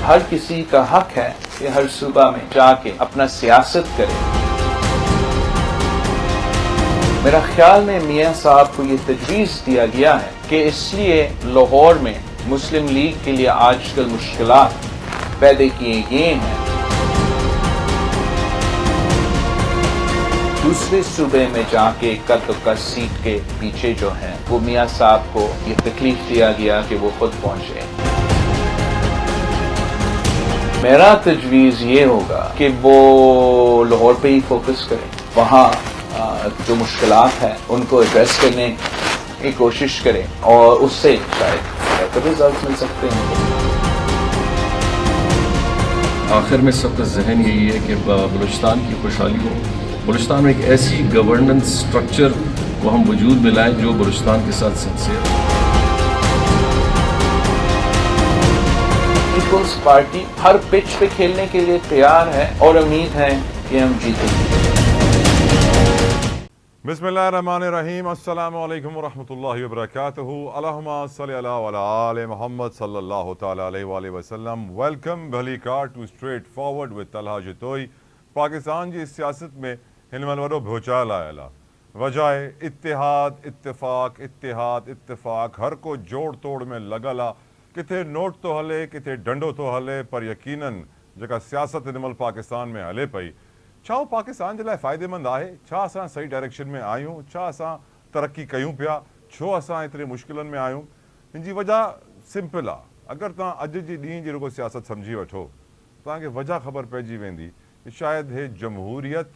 हर किसी का हक है कि हर सूबा में जाके अपना सियासत करे। मेरा ख्याल में मियां साहब को ये तजवीज़ दिया गया है कि इसलिए लाहौर में मुस्लिम लीग के लिए आजकल मुश्किलात पैदा किए गए हैं। दूसरे सूबे में जाके कद सीट के पीछे जो है वो मियां साहब को ये तकलीफ दिया गया कि वो खुद पहुंचे। मेरा तजवीज़ ये होगा कि वो लाहौर पे ही फोकस करें, वहाँ जो मुश्किलात हैं उनको एड्रेस करने की कोशिश करें और उससे शायद बेहतर रिजल्ट मिल सकते हैं। आखिर में सबका जहन यही है कि बलूचिस्तान की खुशहाली हो, बलूचिस्तान में एक ऐसी गवर्नेंस स्ट्रक्चर को हम वजूद में लाएं जो बलूचिस्तान के साथ सिंसियर। पीपल्स पार्टी हर पिच पे खेलने के लिए तैयार है और उम्मीद है कि हम जीतेंगे। बिस्मिल्लाहिर्रहमानिर्रहीम, अस्सलामु अलैकुम वरहमतुल्लाहि वबरकातुहू, अल्लाहुम्मा सल्ली अला व अला आले मोहम्मद सल्लल्लाहु तआला अलैहि वसल्लम। वेलकम भली कार to straight forward with Talha Jatoi. Pakistan जी सियासत में हिनमल वॾो भूचाल आयल आहे। वजह इत्तेहाद इत्तेफ़ाक़ इत्तेहाद इत्तेफ़ाक़, हर को जोड़ तोड़ में लॻल आहे। किथे नोट तो हले, किथे डंडो तो हले, पर यकीनन जेका सियासत हिनमल पाकिस्तान में हले पई, छा उहो पाकिस्तान जे लाइ फ़ाइदेमंद आहे? छा असां सही डायरेक्शन में आहियूं? छा असां तरक्की कयूं पिया? छो असां एतिरे मुश्किलनि में आहियूं? हिन जी वजह सिंपल आहे। अगरि तव्हां अॼु जी ॾींहं जी रुगो सियासत सम्झी वठो, तव्हांखे वजह ख़बर पइजी वेंदी कि शायदि हे जमहूरियत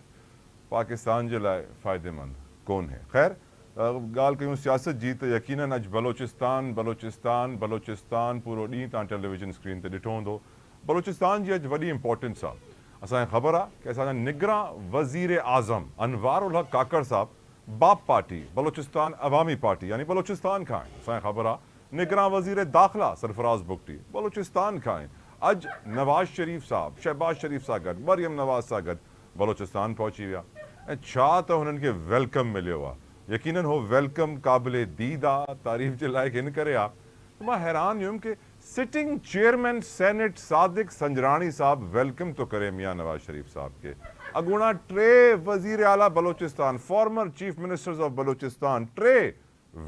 पाकिस्तान जे लाइ फ़ाइदेमंद कोन्हे। ख़ैर, ॻाल्हि कयूं सियासत जी त यकीनन अॼु बलोचिस्तान बलोचिस्तान बलोचिस्तान पूरो ॾींहुं तव्हां टेलीविजन स्क्रीन ते ॾिठो हूंदो। बलोचिस्तान जी अॼु वॾी इंपॉर्टेंस आहे। असांखे ख़बर आहे कि असांजा निगरां वज़ीर आज़म अनवार उल हक काकड़ साहब बाप पार्टी बलोचिस्तान अवामी पार्टी यानी बलोचिस्तान खां आहिनि। असांखे ख़बर आहे निगरां वज़ीर दाख़िला सरफराज़ बुगटी बलोचिस्तान खां आहिनि। अॼु नवाज़ शरीफ़ साहब शहबाज शरीफ़ सां गॾु, मरियम नवाज़ सां गॾु बलोचिस्तान पहुची विया ऐं छा त हुननि खे वेलकम मिलियो आहे। यकीनन हो वेलकम क़ाबिले दीद आहे, तारीफ़ जे लाइक़ु हिन करे आहे त मां हैरान हुयुमि कि sitting chairman senate Sadiq Sanjrani साहब वेलकम तो करे मियां नवाज शरीफ साहब के। अगूणा 3 वज़ीर आला Balochistan, former chief ministers of Balochistan, 3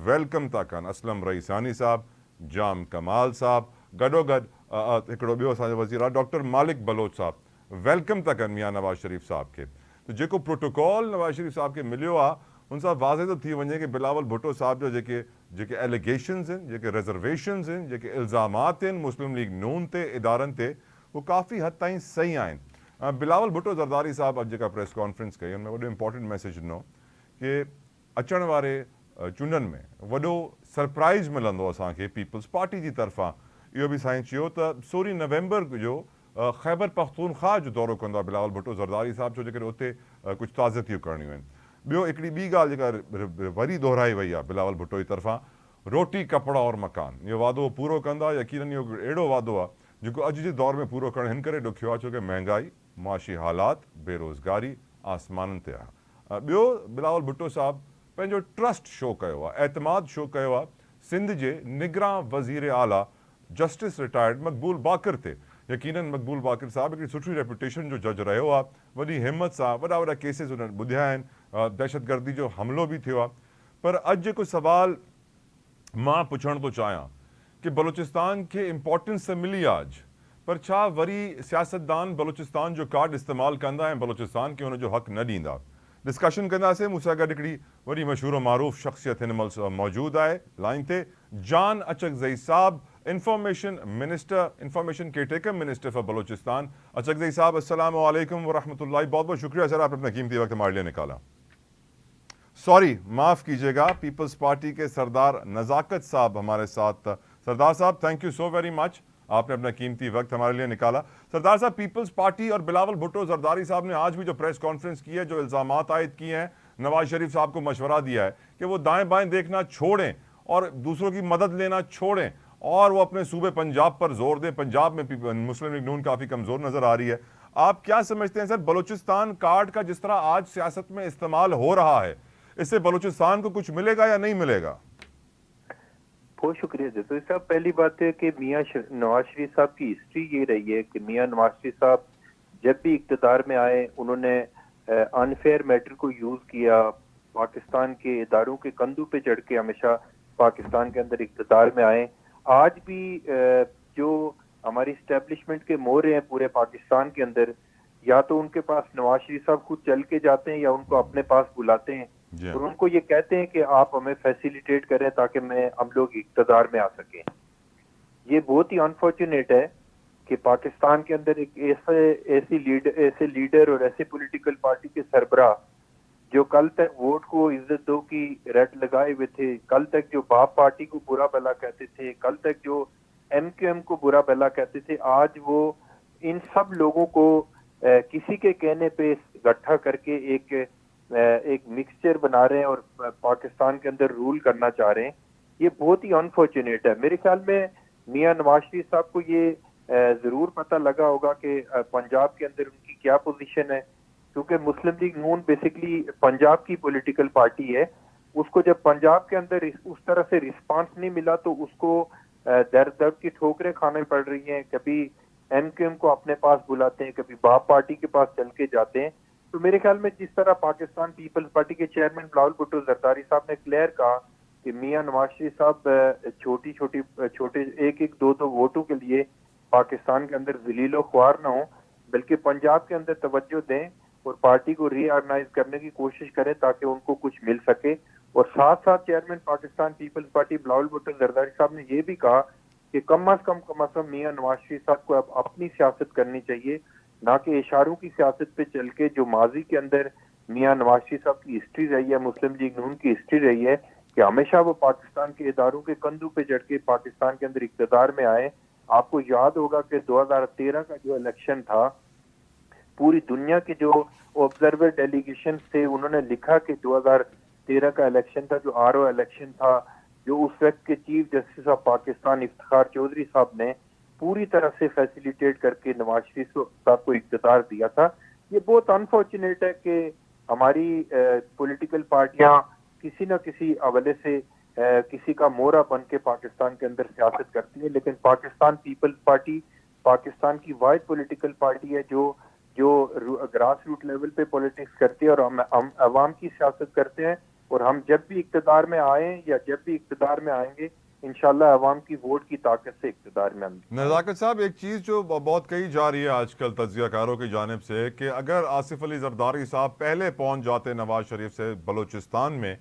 welcome था कनि। असलम रईसानी साहब, जाम कमाल साहब, गॾोगॾु हिकिड़ो ॿियो असांजो वज़ीर आहे डॉक्टर मालिक बलोच साहब, वेलकम था कनि मियां नवाज शरीफ साहब के। तो जेको प्रोटोकॉल नवाज शरीफ साहब के मिलियो आहे उन सां वाज़े तो थी वञे कि बिलावल भुट्टो साहब जो जेके एलिगेशन्स आहिनि, जेके रिज़र्वेशन्स आहिनि, जेके इल्ज़ामात आहिनि मुस्लिम लीग नून ते इदारनि ते, वो काफ़ी हद ताईं सही आहिनि। बिलावल भुट्टो ज़रदारी साहब अॼु जेका प्रेस कॉन्फ्रेंस कई उनमें वॾो इंपॉर्टेंट मैसेज ॾिनो कि अचण वारे चूंडनि में वॾो सरप्राइज़ मिलंदो असांखे पीपल्स पार्टी जी तरफ़ां। इहो बि साईं चयो त 16 नवंबर जो ख़ैबर पख्तूनख्वा जो दौरो कंदो आहे बिलावल भुट्टो ज़रदारी साहब, छो जे करे उते कुझु ताज़ियतियूं करणियूं आहिनि। ॿियो हिकिड़ी ॿी ॻाल्हि जेका वरी दोहराई वई आहे बिलावल भुट्टो जी तरफ़ां, रोटी कपिड़ा और मकान, इहो वादो पूरो कंदा। यकीनन इहो अहिड़ो वादो आहे जेको अॼु जे दौर में पूरो करणु हिन करे ॾुखियो आहे छो कि महांगाई, मुआशी हालात, बेरोज़गारी आसमाननि ते आहे। ॿियो बिलावल भुट्टो साहब पंहिंजो ट्रस्ट शो कयो आहे, एतमाद शो कयो आहे सिंध जे निगरां वज़ीर आला जस्टिस रिटायर्ड मक़बूल बाक़िर ते। यकीनन मक़बूल बाक़िर साहब हिकिड़ी सुठी रेपुटेशन जो जज रहियो आहे, वॾी हिम्मत सां वॾा वॾा केसिस उन्हनि ॿुधिया आहिनि, दहशतगर्दी जो हमिलो बि थियो आहे। पर अॼु जेको सुवाल मां पुछणु थो चाहियां कि बलूचिस्तान खे इंपॉर्टेंस त मिली आहे अॼु, पर छा वरी सियासतदान बलूचिस्तान जो कार्ड इस्तेमालु कंदा ऐं बलूचिस्तान खे हुनजो हक़ न ॾींदा? डिस्कशन कंदासीं। मूंसां गॾु हिकिड़ी वॾी मशहूर मारूफ़ शख़्सियत हिन महिल मौजूदु आहे लाइन ते, जान अचकज़ई साहब, information minister, information caretaker minister for Balochistan. Achakzai साहब अस्सलाम वालेकुम वरहमतुल्लाहि, बहुत बहुत शुक्रिया सर, आपने अपना कीमती वक्त हमारे लिए निकाला। सॉरी, माफ़ कीजिएगा, पीपल्स पार्टी के सरदार नज़ाकत साहब हमारे साथ। सरदार साहब thank you so very much, आपने अपना कीमती वक्त हमारे लिए निकाला। सरदार साहब, पीपल्स पार्टी और बिलावल भुट्टो ज़रदारी साहब ने आज भी जो प्रेस कॉन्फ्रेंस की है, जो इल्ज़ामात आयद किए हैं, नवाज शरीफ साहब को मशवरा दिया है कि वो दाएं बाएं देखना छोड़ें और दूसरों की मदद लेना छोड़ें और वो अपने सूबे पंजाब पर जोर दें। पंजाब में मुस्लिम लीग नून काफ़ी कमज़ोर नज़र आ रही है। आप क्या समझते हैं सर, बलूचिस्तान कार्ड का जिस तरह आज सियासत में इस्तेमाल हो रहा है, इससे बलूचिस्तान को कुछ मिलेगा या नहीं मिलेगा? बहुत शुक्रिया जतोई साहब। पहली बात है कि मियाँ नवाज शरीफ साहब की हिस्ट्री ये रही है कि मियाँ नवाज शरीफ साहब जब भी इक़्तिदार में आए उन्होंने अनफेयर मैटर को यूज किया, पाकिस्तान के इदारों के कंधों पे चढ़ के हमेशा पाकिस्तान के अंदर इक़्तिदार में आए। आज भी जो हमारी स्टैब्लिशमेंट के मोहरे हैं पूरे पाकिस्तान के अंदर, या तो उनके पास नवाज शरीफ साहब खुद चल के जाते हैं या उनको अपने पास बुलाते हैं और उनको ये कहते हैं कि आप हमें फैसिलिटेट करें ताकि हम लोग इक़्तिदार में आ सकें। ये बहुत ही अनफॉर्चुनेट है कि पाकिस्तान के अंदर एक ऐसे लीडर और ऐसे पॉलिटिकल पार्टी के सरबराह जो कल तक वोट को इज्जत दो की रट लगाए हुए थे, कल तक जो बाप पार्टी को बुरा भला कहते थे, कल तक जो एमक्यूएम को बुरा भला कहते थे, आज वो इन सब लोगों को किसी के कहने पे इकट्ठा करके एक मिक्सचर बना रहे हैं और पाकिस्तान के अंदर रूल करना चाह रहे हैं। ये बहुत ही अनफॉर्चुनेट है। मेरे ख्याल में मियाँ नवाज शरीफ साहब को ये जरूर पता लगा होगा कि पंजाब के अंदर उनकी क्या पोजीशन है, क्योंकि मुस्लिम लीग नून बेसिकली पंजाब की पॉलिटिकल पार्टी है। उसको जब पंजाब के अंदर उस तरह से रिस्पांस नहीं मिला तो उसको दर दर की ठोकरें खाने पड़ रही हैं। कभी एमक्यूएम को अपने पास बुलाते हैं, कभी बाप पार्टी के पास चल के जाते हैं। तो मेरे ख्याल में जिस तरह पाकिस्तान पीपल्स पार्टी के चेयरमैन बिलावल भुट्टो जरदारी साहब ने क्लियर कहा कि मियाँ नवाज शरीफ साहब छोटे एक दो वोटों के लिए पाकिस्तान के अंदर जलीलो ख्वार ना हो, बल्कि पंजाब के अंदर तवज्जो दें और पार्टी को रीऑर्गेनाइज करने की कोशिश करें ताकि उनको कुछ मिल सके। और साथ साथ चेयरमैन पाकिस्तान पीपल्स पार्टी बिलावल भुट्टो जरदारी साहब ने ये भी कहा कि कम अज कम मियाँ नवाज शरीफ साहब को अब अपनी सियासत करनी चाहिए, ना कि इशारों की सियासत पे चल के जो माजी के अंदर मियाँ नवाज शरीफ साहब की हिस्ट्री रही है, मुस्लिम लीग नून की हिस्ट्री रही है कि हमेशा वो पाकिस्तान के इदारों के कंधों पे चढ़ के पाकिस्तान के अंदर इक़्तिदार में आए। आपको याद होगा कि 2013 का जो इलेक्शन था, पूरी दुनिया के जो ऑब्जर्वर डेलीगेशन थे उन्होंने लिखा कि 2013 का इलेक्शन था जो आरओ इलेक्शन था, जो उस वक्त के chief justice of Pakistan Iftikhar Chaudhry sahab ने पूरी तरह से फैसिलिटेट करके नवाज शरीफ साहब को इक़्तिदार दिया था। ये बहुत अनफॉर्चुनेट है कि हमारी पॉलिटिकल पार्टियां किसी न किसी हवाले से किसी का मोहरा बन के पाकिस्तान के अंदर सियासत करती है, लेकिन पाकिस्तान पीपल्स पार्टी पाकिस्तान की वाइड पॉलिटिकल पार्टी है जो ग्रास रूट लेवल पे पॉलिटिक्स करती है और हम अवाम की सियासत करते हैं। और हम जब भी इक़्तिदार में आए या जब भी इक़्तिदार में आएंगे इंशाल्लाह अवाम की वोट की ताकत से इक़्तिदार में आएंगे। नज़ाकत साहब, एक चीज़ जो बहुत कही जा रही है आजकल तज्ज़ियाकारों की जानिब से कि अगर आसिफ अली जरदारी साहब पहले पहुंच जाते नवाज शरीफ से बलूचिस्तान में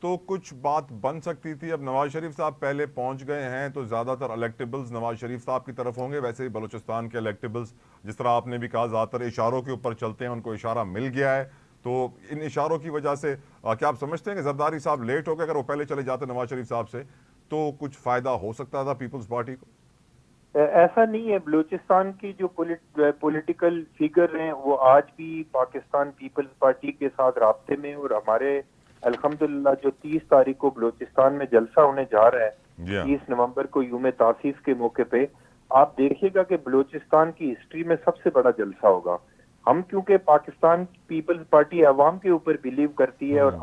तो कुछ बात बन सकती थी। अब नवाज शरीफ साहब पहले पहुंच गए हैं तो ज़्यादातर इलेक्टेबल्स नवाज शरीफ साहब की तरफ होंगे। वैसे ही बलूचिस्तान के इलेक्टेबल्स, जिस तरह आपने भी कहा, ज़्यादातर इशारों के ऊपर चलते हैं, उनको इशारा मिल गया है। तो इन इशारों की वजह से क्या आप समझते हैं कि जरदारी साहब लेट हो गए? अगर वो पहले चले जाते नवाज शरीफ साहब से तो कुछ फ़ायदा हो सकता था पीपल्स पार्टी को? ऐसा नहीं है। बलूचिस्तान की जो पॉलिटिकल फिगर हैं वो आज भी पाकिस्तान पीपल्स पार्टी के साथ राब्ते में, और हमारे अल्हम्दुलिल्लाह जो 30 तारीख को बलूचिस्तान में जलसा होने जा रहा है 30 नवंबर को यूम तासीस के मौके पे, आप देखिएगा कि बलूचिस्तान की हिस्ट्री में सबसे बड़ा जलसा होगा। हम क्योंकि पाकिस्तान पीपल्स पार्टी अवाम के ऊपर बिलीव करती है और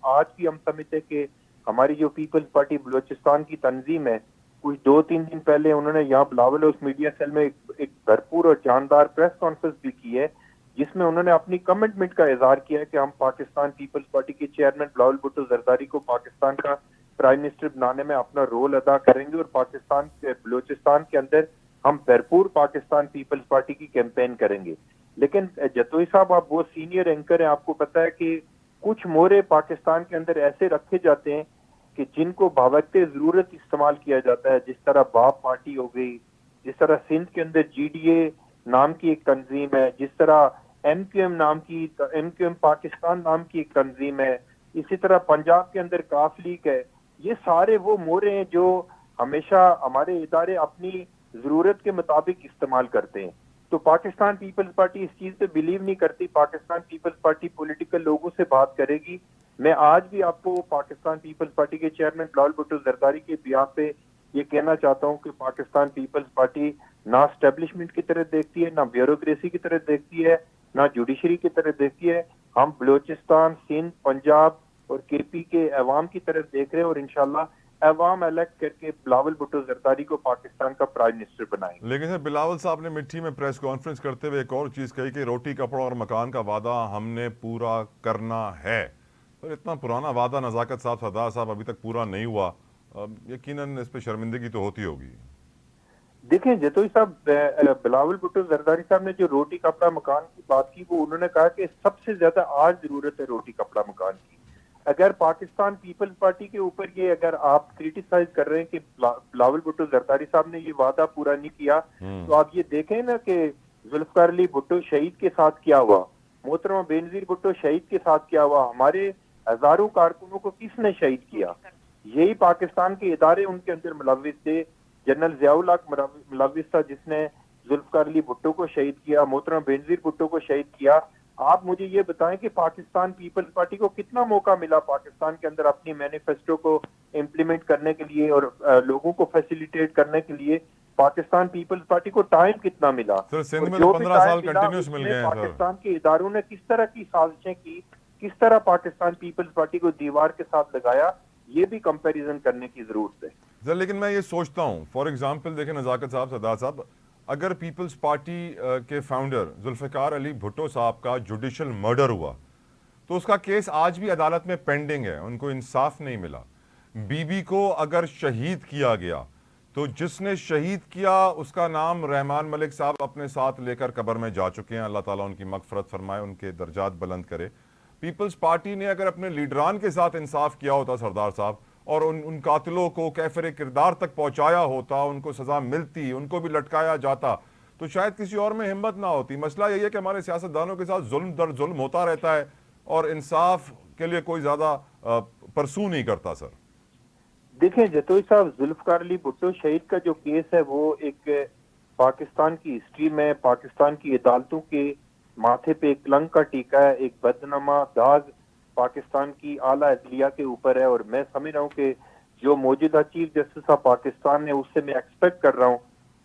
आज भी हम समझते हैं कि हमारी जो पीपल्स पार्टी बलूचिस्तान की तंजीम है, कुछ 2-3 दिन पहले उन्होंने यहाँ बिलावल हाउस मीडिया सेल में एक भरपूर और जानदार प्रेस कॉन्फ्रेंस भी की है जिसमें उन्होंने अपनी कमिटमेंट का इजहार किया है कि हम पाकिस्तान पीपल्स पार्टी के चेयरमैन बिलावल भुट्टो जरदारी को पाकिस्तान का प्राइम मिनिस्टर बनाने में अपना रोल अदा करेंगे और पाकिस्तान के बलूचिस्तान के अंदर हम भरपूर पाकिस्तान पीपल्स पार्टी की कैंपेन करेंगे। लेकिन जतोई साहब, आप बहुत सीनियर एंकर हैं, आपको पता है कि कुछ मोहरे पाकिस्तान के अंदर ऐसे रखे जाते हैं कि जिनको बावक़्ते जरूरत इस्तेमाल किया जाता है, जिस तरह बाप पार्टी हो गई, जिस तरह सिंध के अंदर GDA नाम की एक तंजीम है, जिस तरह MQM पाकिस्तान नाम की एक तंजीम है, इसी तरह पंजाब के अंदर काफ लीग है। ये सारे वो मोहरे हैं जो हमेशा हमारे इदारे अपनी जरूरत के मुताबिक इस्तेमाल करते हैं। तो पाकिस्तान पीपल्स पार्टी इस चीज पे बिलीव नहीं करती। पाकिस्तान पीपल्स पार्टी पॉलिटिकल लोगों से बात करेगी। मैं आज भी आपको पाकिस्तान पीपल्स पार्टी के चेयरमैन बिलावल भुट्टो जरदारी के बयान पे ये कहना चाहता हूँ कि पाकिस्तान पीपल्स पार्टी ना स्टैब्लिशमेंट की तरह देखती है, ना ब्यूरोक्रेसी की तरह देखती है, ना जुडिशरी की तरह देखती है। हम बलूचिस्तान, सिंध, पंजाब और KP के अवाम की तरफ देख रहे हैं और इंशाल्लाह अवाम इलेक्ट करके बिलावल भुट्टो जरदारी को पाकिस्तान का प्राइम मिनिस्टर बनाएंगे। लेकिन सर बिलावल साहब ने मिट्टी में प्रेस कॉन्फ्रेंस करते हुए एक और चीज़ कही कि रोटी कपड़ा और मकान का वादा हमने पूरा करना है। तो इतना पुराना वादा नज़ाकत साहब, सरदार साहब अभी तक पूरा नहीं हुआ, यकीनन इस पर शर्मिंदगी तो होती होगी। देखें जतोई साहब, बिलावल भुट्टो जरदारी साहब ने जो रोटी कपड़ा मकान की बात की, वो उन्होंने कहा कि सबसे ज्यादा आज जरूरत है रोटी कपड़ा मकान की। अगर पाकिस्तान पीपल्स पार्टी के ऊपर ये अगर आप क्रिटिसाइज कर रहे हैं कि बिलावल भुट्टो जरदारी साहब ने ये वादा पूरा नहीं किया, तो आप ये देखें ना कि जुल्फकार अली भुट्टो शहीद के साथ क्या हुआ, मोहतरमा बेनजीर भुट्टो शहीद के साथ क्या हुआ, हमारे हजारों कारकुनों को किसने शहीद किया। यही पाकिस्तान के इदारे उनके अंदर मुलविस थे। जनरल जियाउल हक मुलविस था जिसने जुल्फकार अली भुट्टो को शहीद किया, मोहतरमा बेनजीर भुट्टो को शहीद किया। आप मुझे ये बताएं कि पाकिस्तान पीपल्स पार्टी को कितना मौका मिला पाकिस्तान के अंदर अपनी मैनिफेस्टो को इम्प्लीमेंट करने के लिए और लोगों को फैसिलिटेट करने के लिए पाकिस्तान पीपल्स पार्टी को टाइम कितना मिला। सर सिंध में जो तो भी 15 साल टाइम मिला, कंटिन्यूस मिल उसमें गए हैं सर। पाकिस्तान के इदारों ने किस तरह की साजिशें की, किस तरह पाकिस्तान पीपल्स पार्टी को दीवार के साथ लगाया, ये भी कंपैरिजन करने की जरूरत है सर। लेकिन मैं ये सोचता हूँ, फॉर एग्जाम्पल देखें नज़ाकत साहब, सरदार साहब, अगर पीपल्स पार्टी के फाउंडर जुल्फ़िकार अली भुट्टो साहब का जुडिशल मर्डर हुआ तो उसका केस आज भी अदालत में पेंडिंग है, उनको इंसाफ नहीं मिला। बीबी को अगर शहीद किया गया तो जिसने शहीद किया उसका नाम रहमान मलिक साहब अपने साथ लेकर कब्र में जा चुके हैं, अल्लाह ताला उनकी मगफरत फरमाए, उनके दर्जात बुलंद करे। पीपल्स पार्टी ने अगर अपने लीडरान के साथ इंसाफ किया होता सरदार साहब, और उन कातिलों को कैफर किरदार तक पहुंचाया होता, उनको सजा मिलती, उनको भी लटकाया जाता, तो शायद किसी और में हिम्मत ना होती। मसला यही है कि हमारे सियासतदानों के साथ जुल्म दर जुल्म होता रहता है और इंसाफ के लिए कोई ज्यादा परसू नहीं करता। सर देखें जतोई साहब, जुल्फकार अली भुट्टो शहीद का जो केस है वो एक पाकिस्तान की हिस्ट्री में पाकिस्तान की अदालतों के माथे पे एक कलंक का टीका है, एक बदनमा दाग पाकिस्तान की आला अदलिया के ऊपर है। और मैं समझ रहा हूँ कि जो मौजूदा चीफ जस्टिस ऑफ पाकिस्तान है उससे मैं एक्सपेक्ट कर रहा हूँ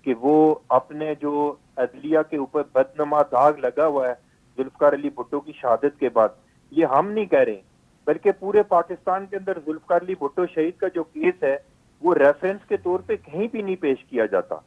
कि वो अपने जो अदलिया के ऊपर बदनमा दाग लगा हुआ है जुल्फकार अली भुट्टो की शहादत के बाद, ये हम नहीं कह रहे बल्कि पूरे पाकिस्तान के अंदर जुल्फकार अली भुट्टो शहीद का जो केस है वो रेफरेंस के तौर पे कहीं भी नहीं पेश किया जाता।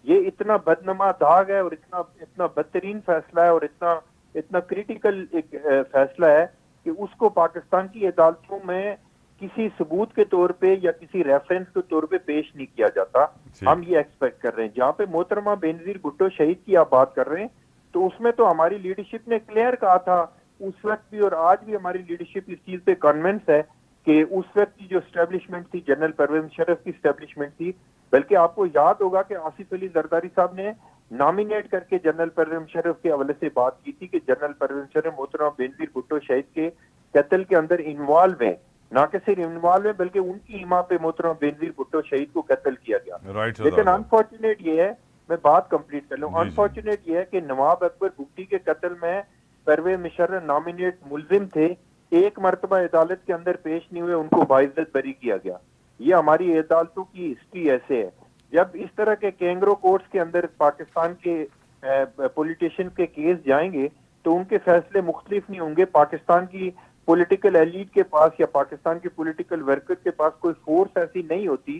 ये इतना बदनमा दाग है और इतना बदतरीन फैसला है और इतना क्रिटिकल एक फैसला है कि उसको पाकिस्तान की अदालतों में किसी सबूत के तौर पे या किसी रेफरेंस के तौर पे पेश नहीं किया जाता। हम ये एक्सपेक्ट कर रहे हैं। जहाँ पे मोहतरमा बेनजीर भुट्टो शहीद की आप बात कर रहे हैं तो उसमें तो हमारी लीडरशिप ने क्लियर कहा था उस वक्त भी, और आज भी हमारी लीडरशिप इस चीज पे कन्विंस है कि उस वक्त की जो स्टैब्लिशमेंट थी जनरल परवेज मुशर्रफ की स्टैब्लिशमेंट थी। बल्कि आपको याद होगा कि आसिफ अली जरदारी साहब ने नॉमिनेट करके जनरल परवेज मुशर्रफ के हवाले से बात की थी कि जनरल परवेज मुशर्रफ मोहतरमा बेनजीर भुट्टो शहीद के कत्ल के अंदर इन्वॉल्व है, ना कि सिर्फ इन्वॉल्व है बल्कि उनकी इमा पे मोहतरमा बेनजीर भुट्टो शहीद को कत्ल किया गया। लेकिन अनफॉर्चुनेट ये है, मैं बात कंप्लीट कर लूं, अनफॉर्चुनेट ये है कि नवाब अकबर भुट्टी के कत्ल में परवेज मुशर्रफ नॉमिनेट मुलजिम थे, एक मरतबा अदालत के अंदर पेश नहीं हुए, उनको बाइज्जत बरी किया गया। ये हमारी अदालतों की हिस्ट्री ऐसे है। जब इस तरह के कैंगरो कोर्ट्स के अंदर पाकिस्तान के पॉलिटिशियन के केस जाएंगे तो उनके फैसले मुख्तलिफ नहीं होंगे। पाकिस्तान की पॉलिटिकल एलीट के पास या पाकिस्तान के पॉलिटिकल वर्कर के पास कोई फोर्स ऐसी नहीं होती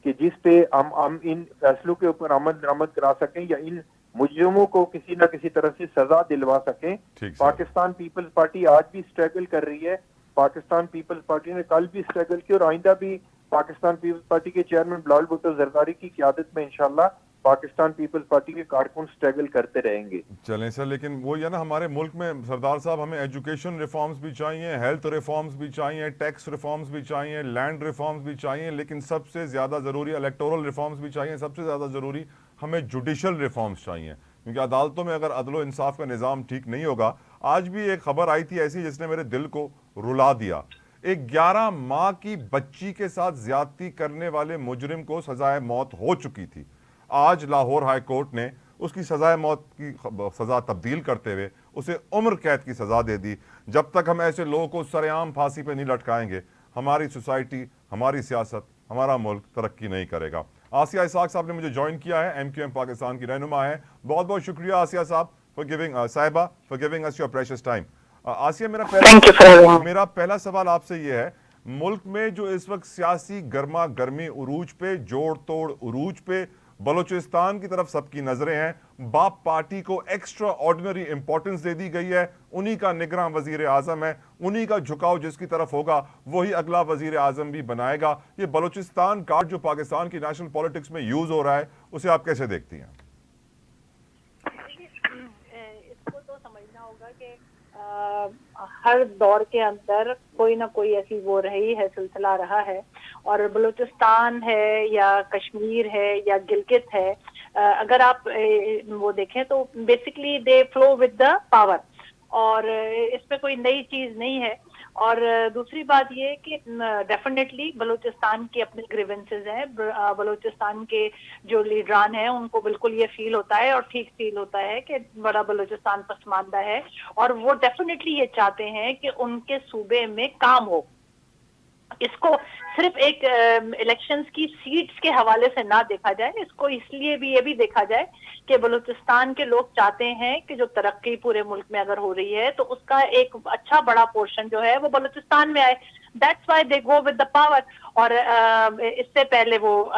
कि जिस पे हम इन फैसलों के ऊपर अमल दरामद करा सकें या इन मुजरिमों को किसी न किसी तरह से सजा दिलवा सकें। पाकिस्तान पीपल्स पार्टी आज भी स्ट्रगल कर रही है। पाकिस्तान पीपल्स पार्टी ने कल भी स्ट्रगल की और आइंदा भी पाकिस्तान पीपल्स पार्टी के चेयरमैन बिलावल भुट्टो जरदारी की क़यादत में इंशाल्लाह पाकिस्तान पीपल्स पार्टी के कारकुन स्ट्रगल करते रहेंगे। चलें सर, लेकिन वो ये ना हमारे मुल्क में सरदार साहब हमें एजुकेशन रिफॉर्म्स भी चाहिए, हेल्थ रिफॉर्म्स भी चाहिए, टैक्स रिफॉर्म्स भी चाहिए, लैंड रिफॉर्म्स भी चाहिए, लेकिन सबसे ज़्यादा ज़रूरी इलेक्टोरल रिफॉर्म्स भी चाहिए, सबसे ज़्यादा ज़रूरी हमें जुडिशल रिफॉर्म्स चाहिए। क्योंकि अदालतों में अगर अदलो इंसाफ का निज़ाम ठीक नहीं होगा, आज भी एक खबर आई थी ऐसी जिसने मेरे दिल को रुला दिया। एक 11 माह की बच्ची के साथ ज्यादती करने वाले मुजरिम को सजाए मौत हो चुकी थी। आज लाहौर हाई कोर्ट ने उसकी सजाए मौत की सजा तब्दील करते हुए उसे उम्र कैद की सजा दे दी। जब तक हम ऐसे लोगों को सरेआम फांसी पे नहीं लटकाएंगे, हमारी सोसाइटी, हमारी सियासत, हमारा मुल्क तरक्की नहीं करेगा। आसिया इसाक साहब ने मुझे ज्वाइन किया है, MQM पाकिस्तान की रहनुमा है। बहुत बहुत शुक्रिया आसिया साहब for giving us your precious time. Aasia, मेरा पहला सवाल आपसे ये है, मुल्क में जो इस वक्त सियासी गर्मा गर्मी उरूज पे, जोड़ तोड़ उरूज पे, बलूचिस्तान की तरफ सबकी नजरें हैं। बाप पार्टी को एक्स्ट्रा ऑर्डिनरी इंपॉर्टेंस दे दी गई है, उन्हीं का निगरान वजीर आजम है, उन्हीं का झुकाव जिसकी तरफ होगा वही अगला वजीर आजम भी बनाएगा। ये बलूचिस्तान कार्ड जो पाकिस्तान की नेशनल पॉलिटिक्स में यूज हो रहा है, उसे आप कैसे देखती हैं? इसको तो समझना होगा कि हर दौर के अंदर कोई ना कोई ऐसी वो रही है, सिलसिला रहा है, और बलूचिस्तान है या कश्मीर है या गिलगित है, अगर आप वो देखें तो basically they flow with the power, और इसमें कोई नई चीज नहीं है। और दूसरी बात ये कि डेफिनेटली बलूचिस्तान के अपने ग्रीवेंसेस हैं, बलूचिस्तान के जो लीडरान हैं उनको बिल्कुल ये फील होता है और ठीक फील होता है कि बड़ा बलूचिस्तान पसमानदा है, और वो डेफिनेटली ये चाहते हैं कि उनके सूबे में काम हो। इसको सिर्फ एक इलेक्शंस की सीट्स के हवाले से ना देखा जाए, इसको इसलिए भी ये भी देखा जाए कि बलूचिस्तान के लोग चाहते हैं कि जो तरक्की पूरे मुल्क में अगर हो रही है तो उसका एक अच्छा बड़ा पोर्शन जो है वो बलूचिस्तान में आए। That's why they go with the power. और इससे पहले वो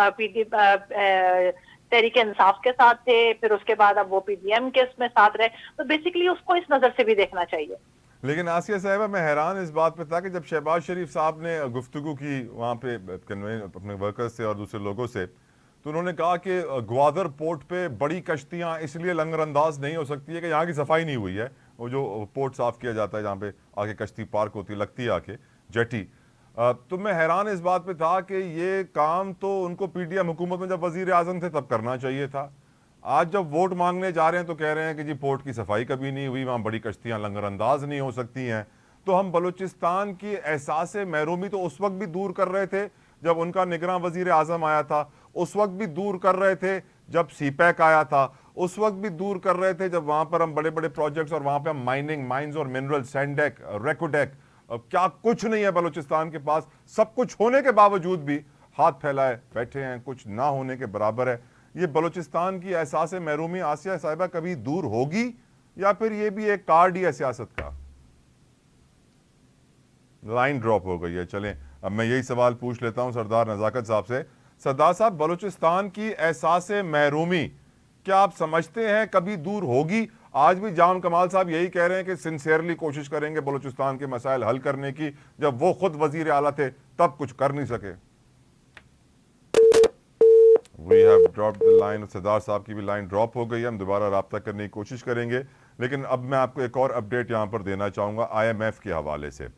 तहरीक इंसाफ के साथ थे, फिर उसके बाद अब वो पीडीएम के इसमें साथ रहे, तो बेसिकली उसको इस नजर से भी देखना चाहिए। लेकिन आसिया साहिबा, मैं हैरान इस बात पे था कि जब शहबाज शरीफ साहब ने गुफ्तगू की वहाँ पे अपने वर्कर्स से और दूसरे लोगों से, तो उन्होंने कहा कि ग्वादर पोर्ट पे बड़ी कश्तियाँ इसलिए लंगरअंदाज नहीं हो सकती है कि यहाँ की सफाई नहीं हुई है। वो जो पोर्ट साफ किया जाता है जहाँ पे आके कश्ती पार्क होती लगती है आके जेटी, तो मैं हैरान इस बात पे था कि ये काम तो उनको पीडीएम हुकूमत में जब वजीर आजम थे तब करना चाहिए था। आज जब वोट मांगने जा रहे हैं तो कह रहे हैं कि जी पोर्ट की सफाई कभी नहीं हुई, वहाँ बड़ी कश्तियाँ लंगरअंदाज नहीं हो सकती हैं। तो हम बलूचिस्तान की एहसास महरूमी तो उस वक्त भी दूर कर रहे थे जब उनका निगरान वजीर आजम आया था, उस वक्त भी दूर कर रहे थे जब सीपैक आया था, उस वक्त भी दूर कर रहे थे जब वहाँ पर हम बड़े बड़े प्रोजेक्ट्स और वहाँ पर हम माइनिंग, माइंस और मिनरल, सैंडेक, रेकोडेक, क्या कुछ नहीं है बलूचिस्तान के पास। सब कुछ होने के बावजूद भी हाथ फैलाए बैठे हैं, कुछ ना होने के बराबर है। ये बलूचिस्तान की एहसास महरूमी आसिया साहिबा कभी दूर होगी या फिर ये भी एक कार्ड ही है सियासत का? लाइन ड्रॉप हो गई है। चलें, अब मैं यही सवाल पूछ लेता हूं सरदार नजाकत साहब से। सरदार साहब, बलूचिस्तान की एहसास महरूमी क्या आप समझते हैं कभी दूर होगी? आज भी जाम कमाल साहब यही कह रहे हैं कि सिंसियरली कोशिश करेंगे बलूचिस्तान के मसाइल हल करने की, जब वो खुद वजीर आला थे तब कुछ कर नहीं सके। We have dropped the line। सरदार साहब की भी लाइन ड्रॉप हो गई है, हम दोबारा रब्ता करने की कोशिश करेंगे। लेकिन अब मैं आपको एक और अपडेट यहाँ पर देना चाहूँगा IMF के हवाले से,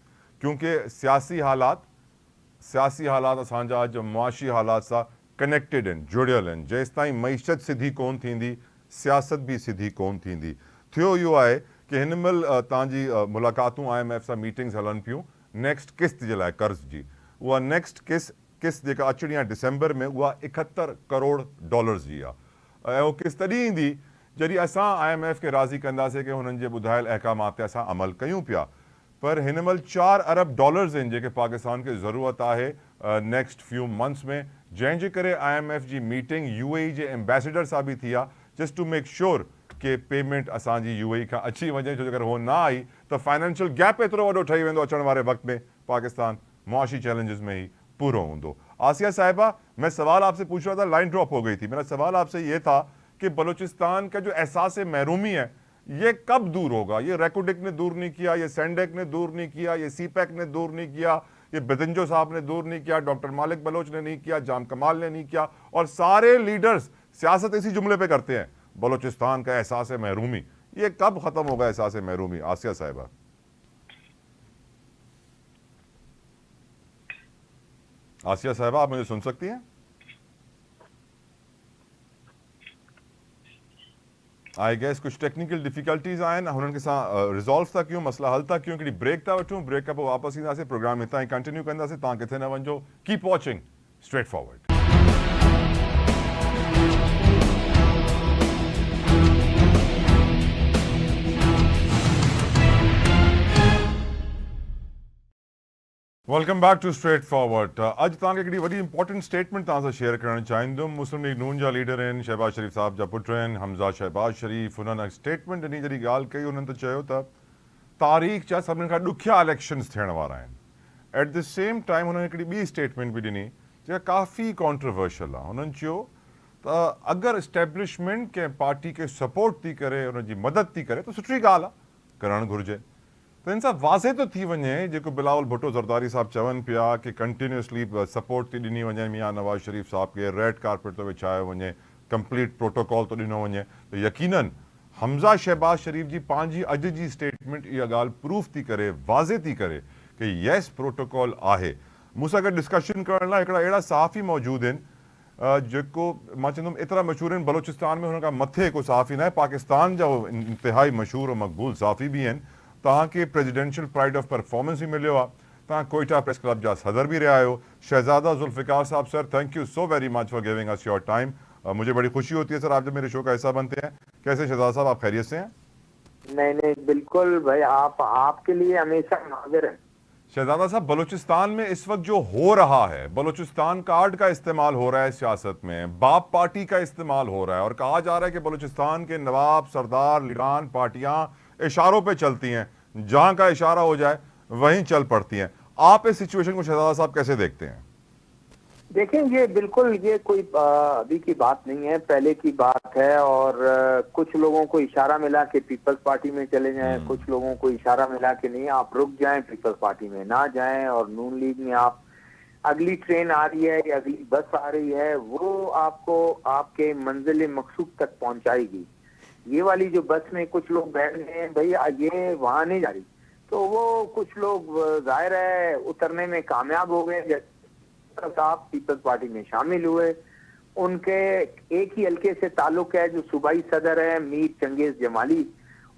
क्योंकि सियासी हालात असांजा जो मुआशी हालात सा कनेक्टेड आहिनि, जुड़ियल आहिनि। जेसिताईं मईशत सिधी कोन थींदी, सियासत भी सिधी कोन थींदी। थियो इहो आहे कि हिन महिल तव्हांजी मुलाक़ातूं IMF सां मीटिंग्स हलनि पियूं नेक्स्ट किस्त जे लाइ कर्ज़ जी। उहा नेक्स्ट किस्त जेका अचणी आहे डिसेंबर में, उहा 71 करोड़ डॉलर्स जी आहे। ऐं उहो किस्त तॾहिं ईंदी जॾहिं असां IMF खे राज़ी कंदासीं कि हुननि जे ॿुधायल अहकामात ते असां अमल कयूं पिया। पर हिन महिल 4 अरब डॉलर्स आहिनि जेके पाकिस्तान खे ज़रूरत आहे नेक्स्ट फ्यू मंथ्स में, जंहिंजे करे IMF जी मीटिंग UAE जे एम्बेसडर सां बि थी आहे, जस्ट टू मेक श्योर कि पेमेंट असांजी UAE खां अची वञे। छो जे अगरि उहो न आई त फाइनेंशियल गैप एतिरो वॾो ठही वेंदो अचण वारे वक़्त में, पाकिस्तान मुआशी चैलेंजिस में ही पूरा होंदो। आसिया साहिबा, मैं सवाल आपसे पूछ रहा था, लाइन ड्रॉप हो गई थी। मेरा सवाल आपसे ये था कि बलूचिस्तान का जो एहसास महरूमी है ये कब दूर होगा? ये रेकोडेक ने दूर नहीं किया, ये सैंडेक ने दूर नहीं किया, ये सीपैक ने दूर नहीं किया, ये बिदंजो साहब ने दूर नहीं किया, डॉक्टर मालिक बलोच ने नहीं किया, जाम कमाल ने नहीं किया, और सारे लीडर्स सियासत इसी जुमले पे करते हैं, बलूचिस्तान का एहसास महरूमी। ये कब खत्म होगा एहसास महरूमी? आसिया साहिबा। आसिया साहिबा, आप मुझे सुन सकती हैं? आई गेस कुछ टेक्निकल डिफिकल्टीज़ आहिनि, हुननि खे सां रिज़ॉल्व था कयूं, मसला हल था कयूं। हिकिड़ी ब्रेक था वठूं, ब्रेक खां पोइ वापसि ईंदासीं, प्रोग्राम हितां ई कंटिन्यू कंदासीं। तव्हां किथे न वञिजो, keep watching straight forward. Welcome back to straight forward. अॼु तव्हांखे हिकिड़ी वॾी इंपॉर्टेंट स्टेटमेंट तव्हां सां शेयर करणु चाहींदुमि। मुस्लिम लीग नून जा लीडर आहिनि, शहबाज शरीफ साहब जा पुट आहिनि, हमज़ा शहबाज शरीफ, हुननि स्टेटमेंट ॾिनी, जॾहिं ॻाल्हि कई हुननि त चयो त तारीख़ जा सभिनी खां ॾुखिया इलेक्शन्स थियण वारा आहिनि। एट द सेम टाइम उन्होंने हिकिड़ी ॿी स्टेटमेंट बि ॾिनी जेका काफ़ी कॉन्ट्रोवर्शियल आहे। उन्हनि चयो त अगरि इस्टेब्लिशमेंट कंहिं पार्टी खे सपोर्ट थी करे उनजी मदद थी करे त सुठी ॻाल्हि आहे, करणु घुरिजे। त इन सां वाज़े थो थी वञे जेको बिलावल भुट्टो ज़रदारी साहब चवनि पिया कि कंटिन्यूसली सपोर्ट थी ॾिनी वञे मियां नवाज़ शरीफ़ साहब खे, रेड कारपेट थो विछायो वञे, कंप्लीट प्रोटोकॉल थो ॾिनो वञे, त यकीनन हमज़ा शहबाज शरीफ़ जी पंहिंजी अॼु जी स्टेटमेंट इहा ॻाल्हि प्रूफ थी करे, वाज़े थी करे कि यस प्रोटोकॉल आहे। मूंसां गॾु डिस्कशन करण लाइ हिकिड़ा अहिड़ा सहाफ़ी मौजूदु आहिनि जेको मां चवंदुमि एतिरा मशहूर आहिनि बलोचिस्तान में, हुन खां मथे को सहाफ़ी न आहे, पाकिस्तान जा इंतिहाई मशहूर और मक़बूल सहाफ़ी बि आहिनि। तव्हांखे प्रेसिडेंशियल प्राइड ऑफ परफॉर्मेंस बि मिलियो आहे, तव्हां कोयटा प्रेस क्लब जा सदर भी रहा हो। शहजादा जुल्फ़िकार साहब, sir thank you so very much for giving us your time. मुझे बड़ी खुशी होती है सर आप जब मेरे शो का हिस्सा बनते हैं। कैसे शहजादा साहब, आप खैरियत से हैं? नहीं नहीं बिल्कुल भाई, आप आपके लिए हमेशा हाजिर है। शहजादा साहब, बलूचिस्तान में इस वक्त जो हो रहा है, बलूचिस्तान कार्ड का इस्तेमाल हो रहा है सियासत में, बाप पार्टी का इस्तेमाल हो रहा है और कहा जा रहा है कि बलूचिस्तान के नवाब, सरदार, लीडरान पार्टियां इशारों पे चलती हैं, जहां का इशारा हो जाए वहीं चल पड़ती हैं। आप इस सिचुएशन को शहजादा साहब कैसे देखते हैं? देखें, ये बिल्कुल ये कोई अभी की बात नहीं है, पहले की बात है। और कुछ लोगों को इशारा मिला कि पीपल्स पार्टी में चले जाएं, कुछ लोगों को इशारा मिला कि नहीं आप रुक जाएं, पीपल्स पार्टी में ना जाएं और नून लीग में आप अगली ट्रेन आ रही है या अगली बस आ रही है वो आपको आपके मंजिल मकसूद तक पहुंचाएगी। ये वाली जो बस में कुछ लोग बैठ गए हैं भैया ये वहां नहीं जा रही, तो वो कुछ लोग जाहिर है उतरने में कामयाब हो गए। साहब पीपल्स पार्टी में शामिल हुए, उनके एक ही हल्के से ताल्लुक है जो सूबाई सदर है मीर चंगेज जमाली,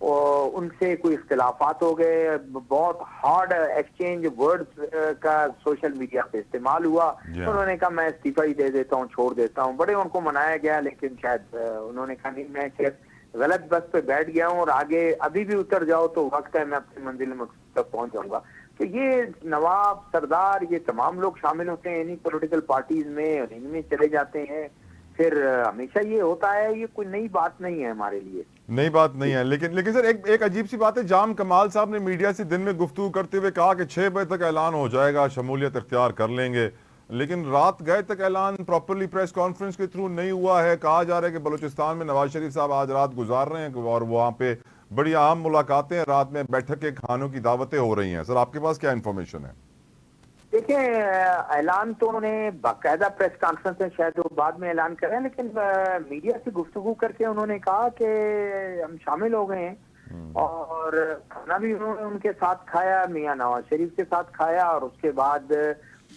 और उनसे कोई इख्तिलाफात हो गए, बहुत हार्ड एक्सचेंज वर्ड्स का सोशल मीडिया पे इस्तेमाल हुआ। उन्होंने कहा मैं इस्तीफा ही दे देता हूँ, छोड़ देता हूँ। बड़े उनको मनाया गया, लेकिन शायद उन्होंने कहा नहीं मैं शायद गलत बस पे बैठ गया हूँ और आगे अभी भी उतर जाओ तो वक्त है, मैं अपनी मंजिल मकसूद तक पहुंच जाऊंगा। तो ये नवाब, सरदार, ये तमाम लोग शामिल होते हैं इन्हीं पॉलिटिकल पार्टीज में और इनमें चले जाते हैं। फिर हमेशा ये होता है, ये कोई नई बात नहीं है हमारे लिए, नई बात नहीं है। लेकिन सर एक अजीब सी बात है, जाम कमाल साहब ने मीडिया से दिन में गुफ्तगू करते हुए कहा कि 6 बजे तक ऐलान हो जाएगा, शमूलियत इख्तियार कर लेंगे, लेकिन रात गए तक ऐलान प्रॉपरली प्रेस कॉन्फ्रेंस के थ्रू नहीं हुआ है। कहा जा रहा है कि बलूचिस्तान में नवाज शरीफ साहब आज रात गुजार रहे हैं और वहाँ पे बड़ी अहम मुलाकातें, रात में बैठक के खानों की दावतें हो रही हैं। सर आपके पास क्या इन्फॉर्मेशन है? देखिए, ऐलान तो उन्होंने बाकायदा प्रेस कॉन्फ्रेंस में शायद वो बाद में ऐलान करें, लेकिन मीडिया से गुफ्तगू करके उन्होंने कहा कि हम शामिल हो गए हैं और खाना भी उन्होंने उनके साथ खाया, मियां नवाज शरीफ के साथ खाया, और उसके बाद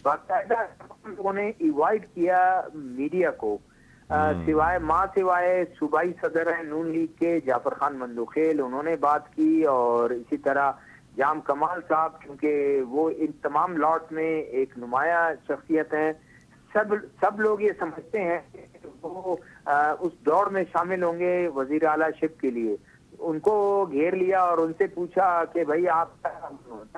बाकायदा लोगों ने इनवाइट किया मीडिया को, सिवाय सूबाई सदर है नून लीग के जाफर खान मंदुखेल, उन्होंने बात की। और इसी तरह जाम कमाल साहब, क्योंकि वो इन तमाम लॉट में एक नुमाया शख्सियत हैं, सब लोग ये समझते हैं कि वो उस दौड़ में शामिल होंगे वजीर आला शिप के लिए। उनको घेर लिया और उनसे पूछा कि भाई आप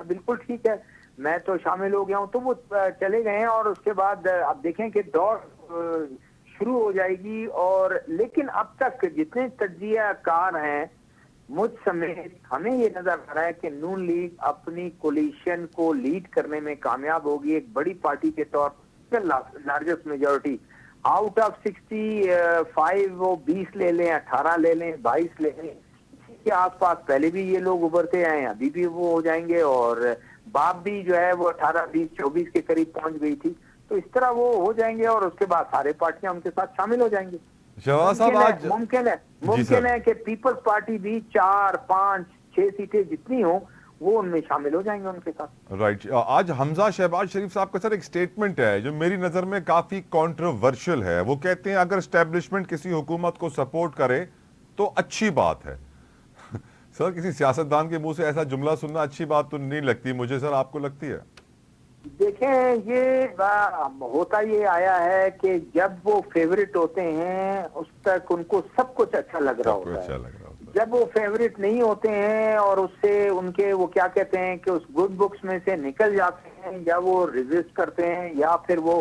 बिल्कुल ठीक है, मैं तो शामिल हो गया हूँ, तो वो चले गए हैं। और उसके बाद आप देखें कि दौड़ शुरू हो जाएगी। और लेकिन अब तक जितने तज्जिया कार हैं मुझ समेत, हमें ये नजर आ रहा है कि नून लीग अपनी कोलिशन को लीड करने में कामयाब होगी, एक बड़ी पार्टी के तौर पर लार्जेस्ट मेजोरिटी आउट ऑफ 65, वो 20 ले लें, 18 ले लें, 22 ले लें, के आसपास पहले भी ये लोग उभरते आए हैं, अभी भी वो हो जाएंगे। और बाप भी जो है वो 18, 20, 24 के करीब पहुंच गई थी, तो इस तरह वो हो जाएंगे और उसके बाद सारे पार्टियां उनके साथ शामिल हो जाएंगी। शहबाज साहब, आज मुमकिन है कि पीपल्स पार्टी भी 4, 5, 6 सीटें जितनी हो वो उनमें शामिल हो जाएंगे उनके साथ। राइट। आज हमजा शहबाज शरीफ साहब का सर एक स्टेटमेंट है जो मेरी नजर में काफी कंट्रोवर्शियल है। वो कहते हैं अगर एस्टेब्लिशमेंट किसी हुकूमत को सपोर्ट करे तो अच्छी बात है। सर किसी सियासतदान के मुंह से ऐसा जुमला सुनना अच्छी बात तो नहीं लगती मुझे, सर आपको लगती है? देखें, ये होता ये आया है कि जब वो फेवरेट होते हैं उस तक उनको सब कुछ अच्छा लग रहा होता है। जब वो फेवरेट नहीं होते हैं और उससे उनके वो क्या कहते हैं कि उस गुड बुक्स में से निकल जाते हैं, या वो रिजिस्ट करते हैं, या फिर वो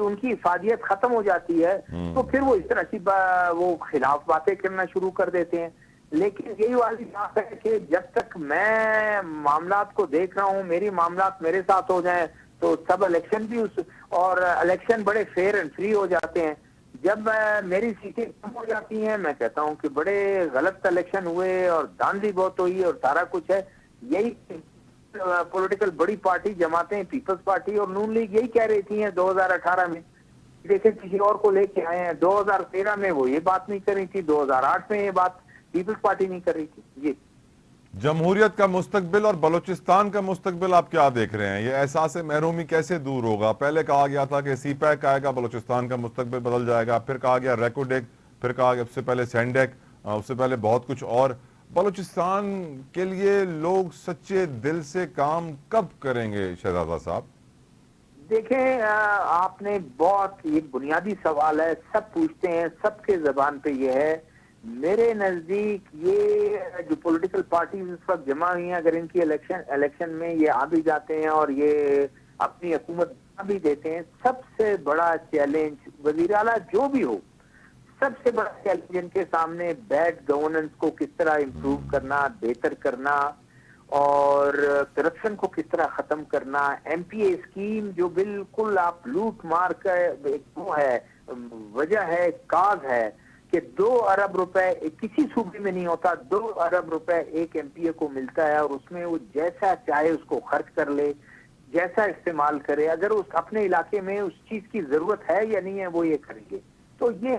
उनकी इफादियत खत्म हो जाती है, तो फिर वो इस तरह की वो खिलाफ बातें करना शुरू कर देते हैं। लेकिन यही वाली बात है कि जब तक मैं मामलात को देख रहा हूँ, मेरी मामलात मेरे साथ हो जाएं, तो सब इलेक्शन भी और इलेक्शन बड़े फेयर एंड फ्री हो जाते हैं। जब मेरी सीटें कम हो जाती हैं, मैं कहता हूँ कि बड़े गलत इलेक्शन हुए और धांधली बहुत हुई और सारा कुछ है। यही पॉलिटिकल बड़ी पार्टी जमातें, पीपल्स पार्टी और नून लीग यही कह रही थी 2018 में, देखे किसी और को लेके आए हैं। 2013 में वो ये बात नहीं कर रही थी, 2008 में ये बात पीपल्स पार्टी नहीं कर रही थी। जी, जमहूरियत का मुस्तकबिल और बलूचिस्तान का मुस्तकबिल आप क्या देख रहे हैं? ये एहसास महरूमी कैसे दूर होगा? पहले कहा गया था कि सीपैक आएगा, बलूचिस्तान का मुस्तकबिल बदल जाएगा, फिर कहा गया रेकोडेक, फिर कहा गया उससे पहले सेंडेक, उससे पहले बहुत कुछ और। बलूचिस्तान के लिए लोग सच्चे दिल से काम कब करेंगे शहजादा साहब? देखें, आपने बहुत ये बुनियादी सवाल है, सब पूछते हैं, सबके जबान पे ये है। मेरे नजदीक ये जो पॉलिटिकल पार्टीज इस वक्त जमा हुई हैं, अगर इनकी इलेक्शन में ये आ भी जाते हैं और ये अपनी हुकूमत बना भी देते हैं, सबसे बड़ा चैलेंज वजीर आला जो भी हो, सबसे बड़ा चैलेंज इनके सामने बैड गवर्नेंस को किस तरह इम्प्रूव करना, बेहतर करना और करप्शन को किस तरह खत्म करना। एमपीए स्कीम जो बिल्कुल आप लूट मार का वो है, वजह है, काज है कि 2 अरब रुपए किसी सूबे में नहीं होता। 2 अरब रुपए एक एमपीए को मिलता है और उसमें वो जैसा चाहे उसको खर्च कर ले, जैसा इस्तेमाल करे। अगर उस अपने इलाके में उस चीज की जरूरत है या नहीं है, वो ये करेंगे। तो ये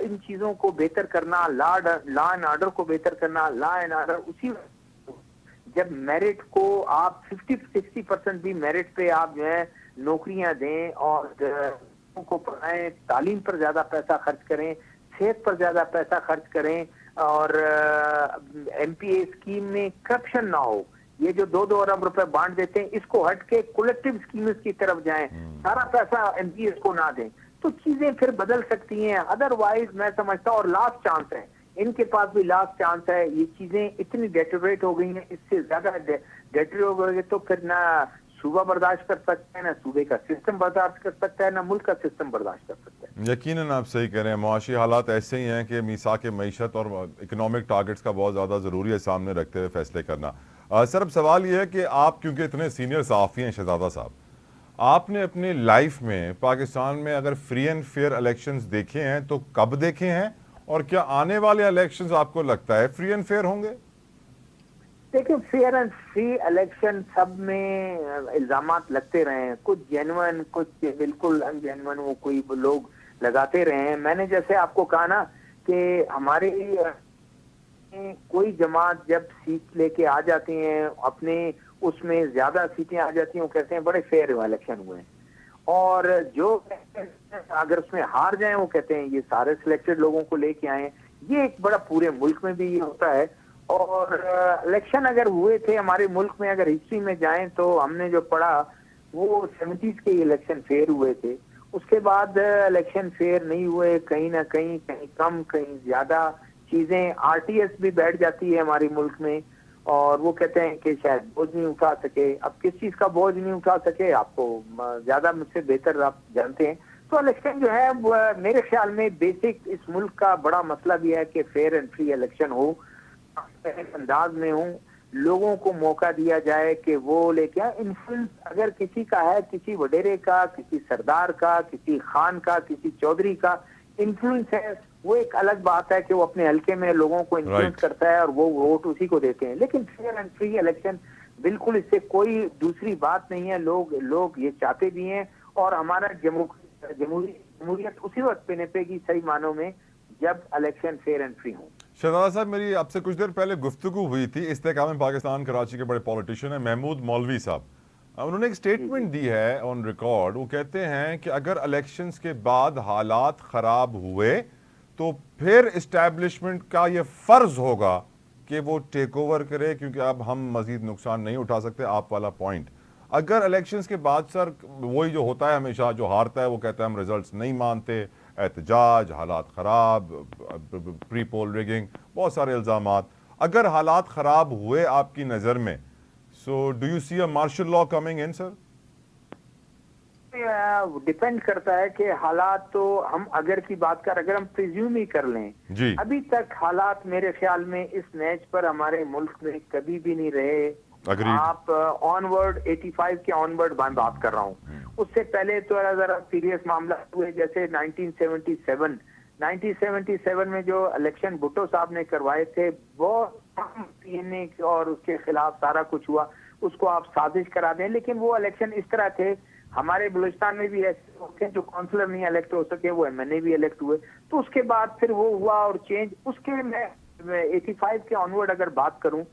इन चीजों को बेहतर करना, लॉ एंड ऑर्डर को बेहतर करना, लॉ एंड ऑर्डर उसी जब मेरिट को आप 50-60% भी मेरिट पे आप जो है नौकरियां दें और को पढ़ाएं, तालीम पर ज्यादा पैसा खर्च करें, सेहत पर ज्यादा पैसा खर्च करें और एमपीए स्कीम में करप्शन ना हो। ये जो 2-2 अरब रुपए बांट देते हैं, इसको हट के कलेक्टिव स्कीम्स की तरफ जाएं, सारा पैसा एमपीए को ना दें, तो चीजें फिर बदल सकती हैं। अदरवाइज मैं समझता हूँ, और लास्ट चांस है, इनके पास भी लास्ट चांस है। ये चीजें इतनी डेटोरेट हो गई हैं, इससे ज्यादा डेटोरेट हो गए तो फिर ना सूबा बर्दाश्त कर सकता है, ना सूबे का सिस्टम बर्दाश्त कर सकता है, ना मुल्क का सिस्टम बर्दाश्त कर सकता है। यकीनन आप सही कह रहे हैं। मुआशी हालात ऐसे ही हैं कि मीसाक मईशत और इकनॉमिक टारगेट्स का बहुत ज़्यादा ज़रूरी है सामने रखते हुए फैसले करना। सर, अब सवाल ये है कि आप क्योंकि इतने सीनियर सहाफ़ी हैं शहजादा साहब, आपने अपनी लाइफ में पाकिस्तान में अगर फ्री एंड फेयर इलेक्शंस देखे हैं तो कब देखे हैं, और क्या आने वाले इलेक्शंस आपको लगता है फ्री एंड फेयर होंगे? देखिए, फेयर एंड फ्री इलेक्शन सब में इल्जामात लगते रहे हैं, कुछ जेन्युइन, कुछ बिल्कुल अनजेन्युइन, वो कोई लोग लगाते रहे हैं। मैंने जैसे आपको कहा ना कि हमारे कोई जमात जब सीट लेके आ जाती हैं, अपने उसमें ज्यादा सीटें आ जाती हैं, वो कहते हैं बड़े फेयर इलेक्शन हुए हैं। और जो अगर उसमें हार जाएं, वो कहते हैं ये सारे सिलेक्टेड लोगों को लेके आए। ये एक बड़ा पूरे मुल्क में भी ये होता है। और इलेक्शन अगर हुए थे हमारे मुल्क में, अगर हिस्ट्री में जाएं तो हमने जो पढ़ा वो 70s के इलेक्शन फेयर हुए थे। उसके बाद इलेक्शन फेयर नहीं हुए, कहीं ना कहीं कम, कहीं ज्यादा। चीजें आरटीएस भी बैठ जाती है हमारे मुल्क में और वो कहते हैं कि शायद बोझ नहीं उठा सके। अब किस चीज का बोझ नहीं उठा सके, आपको ज्यादा मुझसे बेहतर आप जानते हैं। तो इलेक्शन जो है मेरे ख्याल में बेसिक इस मुल्क का बड़ा मसला भी है कि फेयर एंड फ्री इलेक्शन हो, अंदाज में हो, लोगों को मौका दिया जाए कि वो लेके आए। इन्फ्लुएंस अगर किसी का है, किसी वडेरे का, किसी सरदार का, किसी खान का, किसी चौधरी का इन्फ्लुएंस है, वो एक अलग बात है कि वो अपने हल्के में लोगों को इन्फ्लुएंस करता है और वो वोट उसी को देते हैं। लेकिन फेयर एंड फ्री इलेक्शन बिल्कुल इससे कोई दूसरी बात नहीं है। लोग ये चाहते भी हैं और हमारा जमहूरियत उसी वक्त पे निपेगी सही मानों में जब इलेक्शन फेयर एंड फ्री हो। शहजादा साहब, मेरी आपसे कुछ देर पहले गुफ्तगू हुई थी इस्तेकाम पाकिस्तान कराची के बड़े पॉलिटिशियन हैं महमूद मौलवी साहब। उन्होंने एक स्टेटमेंट दी है ऑन रिकॉर्ड। वो कहते हैं कि अगर इलेक्शंस के बाद हालात ख़राब हुए तो फिर इस्टेब्लिशमेंट का ये फ़र्ज़ होगा कि वो टेक ओवर करे, क्योंकि अब हम मज़ीद नुकसान नहीं उठा सकते। आप वाला पॉइंट, अगर इलेक्शंस के बाद सर वही जो होता है हमेशा, जो हारता है वो कहता है हम रिजल्ट्स नहीं मानते, एहतजाज, हालात ख़राब, प्री पोल रिगिंग, बहुत सारे इल्ज़ामात। अगर हालात ख़राब हुए आपकी नज़र में, so do you see a martial law coming in sir? Depend करता है कि हालात, तो हम अगर की बात कर, अगर हम प्रिज्यूम ही कर लें, जी अभी तक हालात मेरे ख्याल में इस मैच पर हमारे मुल्क में कभी भी नहीं रहे। Agreed. आप ऑनवर्ड 85 के ऑनवर्ड बात कर रहा हूँ, उससे पहले तो जरा सीरियस मामला हुए, जैसे 1977 में जो इलेक्शन भुट्टो साहब ने करवाए थे, वो पीएनए और उसके खिलाफ सारा कुछ हुआ, उसको आप साजिश करा दें। लेकिन वो इलेक्शन इस तरह थे, हमारे बलूचिस्तान में भी ऐसे लोग थे जो काउंसलर नहीं इलेक्ट हो सके, वो एमएनए भी इलेक्ट हुए, तो उसके बाद फिर वो हुआ और चेंज। उसके मैं 85 के ऑनवर्ड अगर बात करूं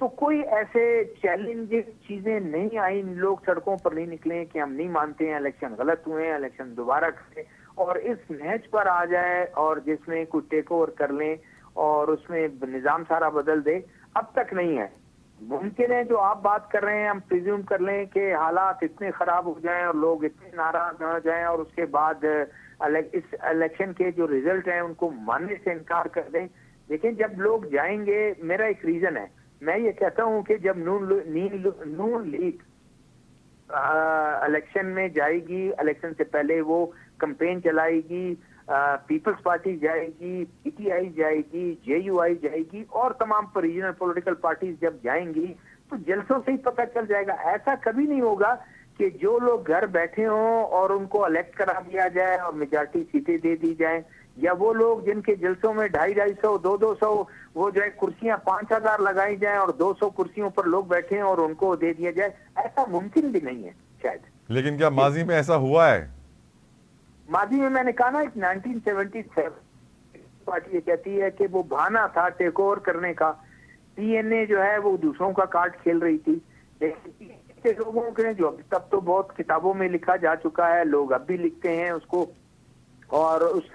तो कोई ऐसे चैलेंजिंग चीजें नहीं आई, लोग सड़कों पर नहीं निकले कि हम नहीं मानते हैं इलेक्शन गलत हुए हैं, इलेक्शन दोबारा करें और इस मैच पर आ जाए और जिसमें कोई टेक ओवर कर लें और उसमें निजाम सारा बदल दे, अब तक नहीं है। मुमकिन है जो आप बात कर रहे हैं, हम प्रिज्यूम कर लें कि हालात इतने खराब हो जाएं और लोग इतने नाराज हो जाएं और उसके बाद इस इलेक्शन के जो रिजल्ट हैं उनको मानने से इनकार कर दें। लेकिन जब लोग जाएंगे, मेरा एक रीजन है, मैं ये कहता हूं कि जब नून लीग इलेक्शन में जाएगी, इलेक्शन से पहले वो कैंपेन चलाएगी, पीपल्स पार्टी जाएगी, पीटीआई जाएगी, जेयूआई जाएगी और तमाम रीजनल पॉलिटिकल पार्टीज जब जाएंगी तो जलसों से ही पता चल जाएगा। ऐसा कभी नहीं होगा कि जो लोग घर बैठे हों और उनको इलेक्ट करा दिया जाए और मेजॉरिटी सीटें दे दी जाए, या वो लोग जिनके जलसों में 250, 200 वो जो है कुर्सियां 5000 लगाई जाए और 200 कुर्सियों पर लोग बैठे हैं और उनको दे दिया जाए, ऐसा मुमकिन भी नहीं है शायद। लेकिन क्या माजी में ऐसा हुआ है? माजी में मैंने कहा ना, 1977 पार्टी ये कहती है कि वो बहाना था टेक ओवर करने का, पीएनए जो है वो दूसरों का कार्ड खेल रही थी। लेकिन लोगों के जो तब तो बहुत किताबों में लिखा जा चुका है, लोग अब भी लिखते हैं उसको और उस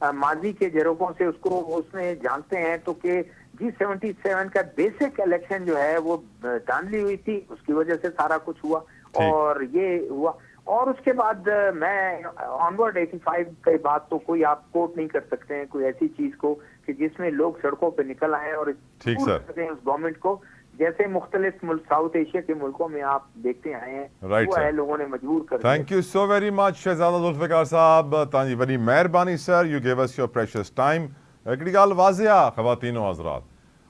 माजी के जरूरों से उसको उसमें जानते हैं, तो कि G77 का बेसिक इलेक्शन जो है वो धांधली हुई थी, उसकी वजह से सारा कुछ हुआ और ये हुआ। और उसके बाद मैं ऑनवर्ड 85 की बात तो कोई आप कोट नहीं कर सकते हैं कोई ऐसी चीज को कि जिसमें लोग सड़कों पे निकल आए और ठीक सर, उस गवर्नमेंट को, जैसे मुख्तलिफ मुल्क साउथ एशिया के मुल्कों में आप देखते आए हैं, राइट वो है लोगों ने मजबूर कर दिया। Thank you so very much Shahzada Zulfiqar साहब, तांजी वरी मेहरबानी sir, you give us your precious time. हिकिड़ी ॻाल्हि वाज़िह आहे ख़वातीन ऐं हज़रात,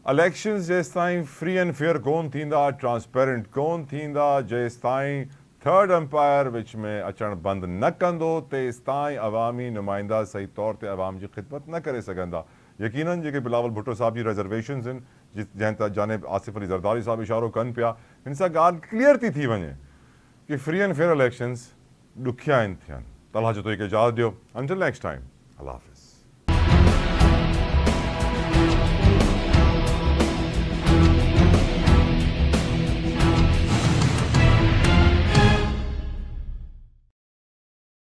इलेक्शन्स जेसि ताईं फ्री एंड फेयर कोन थींदा, ट्रांसपेरेंट कोन थींदा, जेसि ताईं थर्ड एम्पायर विच में अचणु बंदि न कंदो, तेसि ताईं अवामी नुमाइंदा सही तौर ते अवाम जी ख़िदमत न करे सघंदा। यकीनन जेके बिलावल भुट्टो साहब जी रिजर्वेशन्स आहिनि, जंहिं त जानिब आसिफ अली ज़रदारी साहब इशारो कनि पिया, हिन सां ॻाल्हि क्लियर थी वञे कि फ्री एंड फेयर इलेक्शन्स ॾुखिया आहिनि थियनि। तलहा जो तो इजाज़त ॾियो, अंटिल नेक्स्ट टाइम, अल्लाह हाफ़िज़।